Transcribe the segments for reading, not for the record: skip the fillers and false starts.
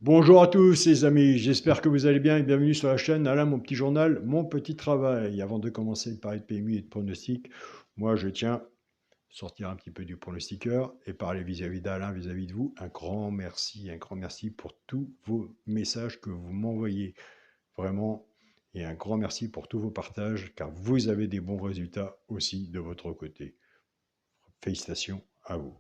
Bonjour à tous les amis, j'espère que vous allez bien et bienvenue sur la chaîne Alain, mon petit journal, mon petit travail. Avant de commencer de parler de PMU et de pronostic, moi je tiens à sortir un petit peu du pronostiqueur et parler vis-à-vis d'Alain, vis-à-vis de vous. Un grand merci pour tous vos messages que vous m'envoyez, vraiment, et un grand merci pour tous vos partages, car vous avez des bons résultats aussi de votre côté. Félicitations à vous.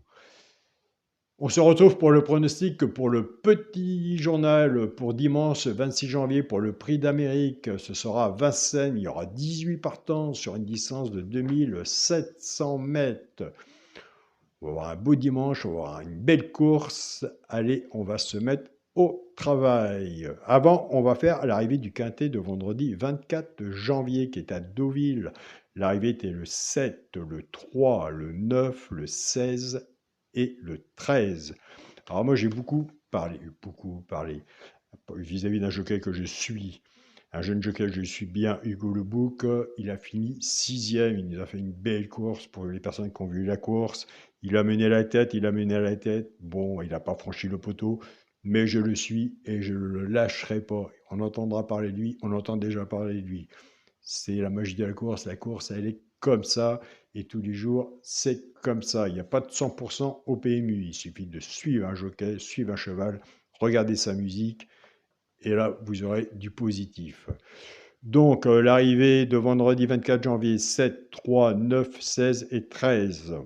On se retrouve pour le pronostic pour le petit journal pour dimanche 26 janvier pour le Prix d'Amérique. Ce sera à Vincennes. Il y aura 18 partants sur une distance de 2700 mètres. On va avoir un beau dimanche, on va avoir une belle course. Allez, on va se mettre au travail. Avant, on va faire l'arrivée du quintet de vendredi 24 janvier qui est à Deauville. L'arrivée était le 7, le 3, le 9, le 16 et le 13. Alors moi j'ai beaucoup parlé vis-à-vis d'un jockey que je suis, un jeune jockey que je suis bien, Hugo Le Bouc. Il a fini sixième, il nous a fait une belle course pour les personnes qui ont vu la course. Il a mené la tête, bon, il n'a pas franchi le poteau, mais je le suis et je ne le lâcherai pas. On entendra parler de lui, on entend déjà parler de lui. C'est la magie de la course elle est comme ça, et tous les jours, c'est comme ça. Il n'y a pas de 100% au PMU, il suffit de suivre un jockey, suivre un cheval, regarder sa musique, et là, vous aurez du positif. Donc, l'arrivée de vendredi 24 janvier, 7, 3, 9, 16 et 13.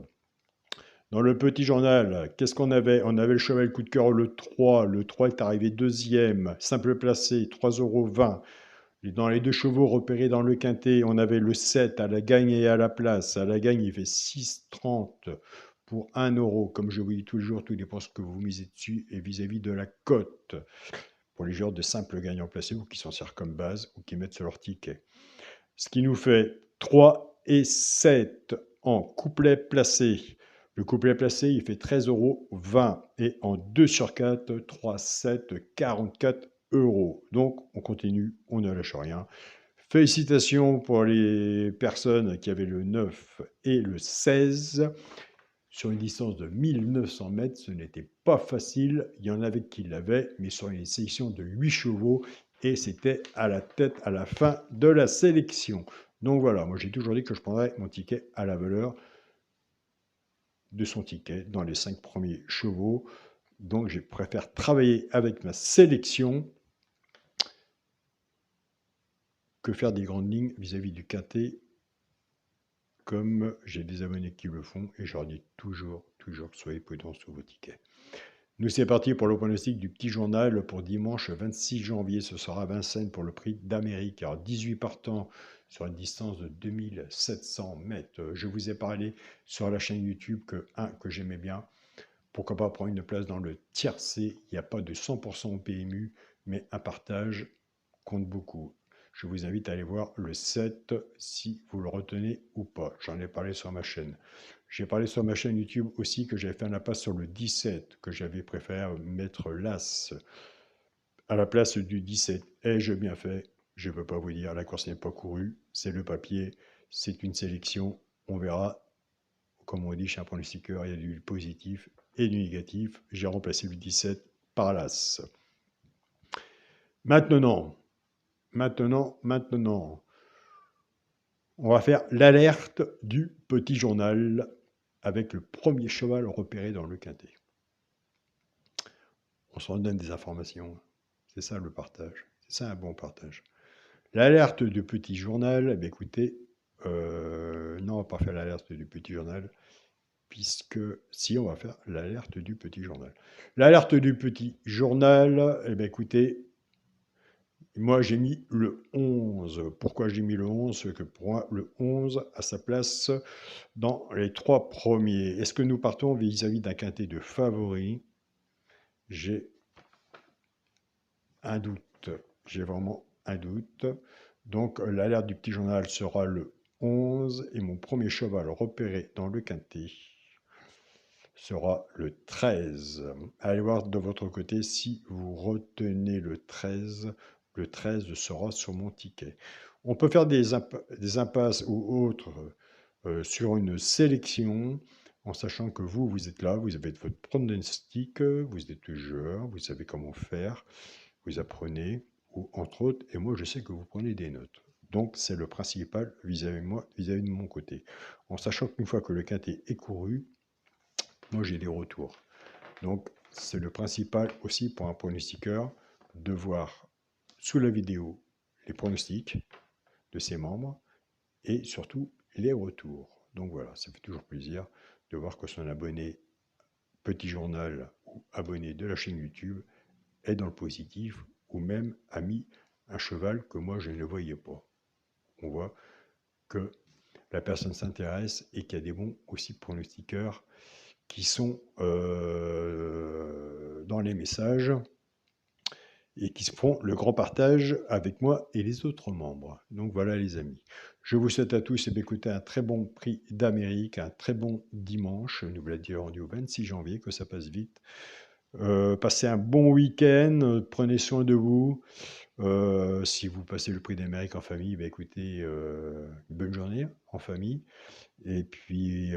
Dans le petit journal, qu'est-ce qu'on avait? On avait le cheval coup de cœur, le 3. Le 3 est arrivé deuxième, simple placé, 3,20 €. Dans les deux chevaux repérés dans le quintet, on avait le 7 à la gagne et à la place. À la gagne, il fait 6,30 pour 1 €. Comme je vous dis toujours, tout dépend ce que vous misez dessus et vis-à-vis de la cote. Pour les joueurs de simple gagnant placé ou qui s'en servent comme base ou qui mettent sur leur ticket. Ce qui nous fait 3 et 7 en couplet placé. Le couplet placé, il fait 13,20 € et en 2 sur 4, 3, 7, 44 €. Donc, on continue, on ne lâche rien. Félicitations pour les personnes qui avaient le 9 et le 16. Sur une distance de 1900 mètres, ce n'était pas facile. Il y en avait qui l'avaient, mais sur une sélection de 8 chevaux, et c'était à la tête à la fin de la sélection. Donc voilà, moi j'ai toujours dit que je prendrais mon ticket à la valeur de son ticket dans les 5 premiers chevaux. Donc je préfère travailler avec ma sélection que faire des grandes lignes vis-à-vis du quintet, comme j'ai des abonnés qui le font, et je leur dis toujours, soyez prudents sur vos tickets. Nous, c'est parti pour le pronostic du petit journal pour dimanche 26 janvier. Ce sera à Vincennes pour le Prix d'Amérique. Alors, 18 partants sur une distance de 2700 mètres. Je vous ai parlé sur la chaîne YouTube que j'aimais bien. Pourquoi pas prendre une place dans le tiercé? Il n'y a pas de 100% au PMU, mais un partage compte beaucoup. Je vous invite à aller voir le 7 si vous le retenez ou pas. J'en ai parlé sur ma chaîne. J'ai parlé sur ma chaîne YouTube aussi que j'avais fait un impasse sur le 17, que j'avais préféré mettre l'As à la place du 17. Ai-je bien fait? Je ne peux pas vous dire, la course n'est pas courue, c'est le papier, c'est une sélection, on verra. Comme on dit chez un pronostiqueur, il y a du positif et du négatif. J'ai remplacé le 17 par l'As. Maintenant, on va faire l'alerte du petit journal avec le premier cheval repéré dans le quintet. On s'en donne des informations. C'est ça le partage. C'est ça un bon partage. L'alerte du petit journal, eh bien, écoutez, non, on va pas faire l'alerte du petit journal, puisque si on va faire l'alerte du petit journal. L'alerte du petit journal, eh bien, écoutez, moi j'ai mis le 11. Pourquoi j'ai mis le 11? Parce que pour moi, le 11 a sa place dans les 3 premiers. Est-ce que nous partons vis-à-vis d'un quintet de favoris? J'ai un doute. J'ai vraiment un doute. Donc l'alerte du petit journal sera le 11 et mon premier cheval repéré dans le quintet sera le 13. Allez voir de votre côté si vous retenez le 13. Le 13 sera sur mon ticket. On peut faire des impasses ou autres sur une sélection. en sachant que vous, vous êtes là, vous avez votre pronostic, vous êtes joueur, vous savez comment faire, vous apprenez, ou entre autres, et moi je sais que vous prenez des notes. Donc c'est le principal vis-à-vis de moi, vis-à-vis de mon côté. En sachant qu'une fois que le quintet est couru, moi j'ai des retours. Donc c'est le principal aussi pour un pronostiqueur de voir sous la vidéo les pronostics de ses membres et surtout les retours. Donc voilà, ça fait toujours plaisir de voir que son abonné Petit Journal ou abonné de la chaîne YouTube est dans le positif ou même a mis un cheval que moi je ne voyais pas. On voit que la personne s'intéresse et qu'il y a des bons aussi pronostiqueurs qui sont dans les messages et qui se font le grand partage avec moi et les autres membres. Donc voilà les amis. Je vous souhaite à tous d'écouter un très bon prix d'Amérique, un très bon dimanche. Nous voilà dire rendu au 26 janvier, que ça passe vite. Passez un bon week-end, prenez soin de vous. Si vous passez le prix d'Amérique en famille, bah écoutez, une bonne journée en famille. Et puis,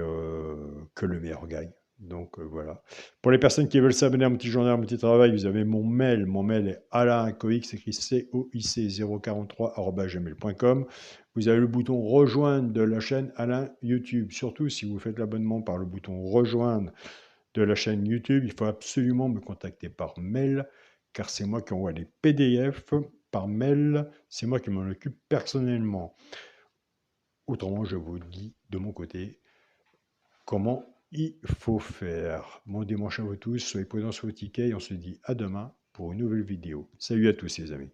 que le meilleur gagne. Donc voilà. Pour les personnes qui veulent s'abonner à mon petit journal, à mon petit travail, vous avez mon mail. Mon mail est alaincoix, écrit coic043@gmail.com. Vous avez le bouton rejoindre de la chaîne Alain YouTube. Surtout si vous faites l'abonnement par le bouton rejoindre de la chaîne YouTube, il faut absolument me contacter par mail, car c'est moi qui envoie les PDF par mail. C'est moi qui m'en occupe personnellement. Autrement, je vous dis de mon côté comment il faut faire. Bon dimanche à vous tous, soyez prudents sur vos tickets et on se dit à demain pour une nouvelle vidéo. Salut à tous les amis.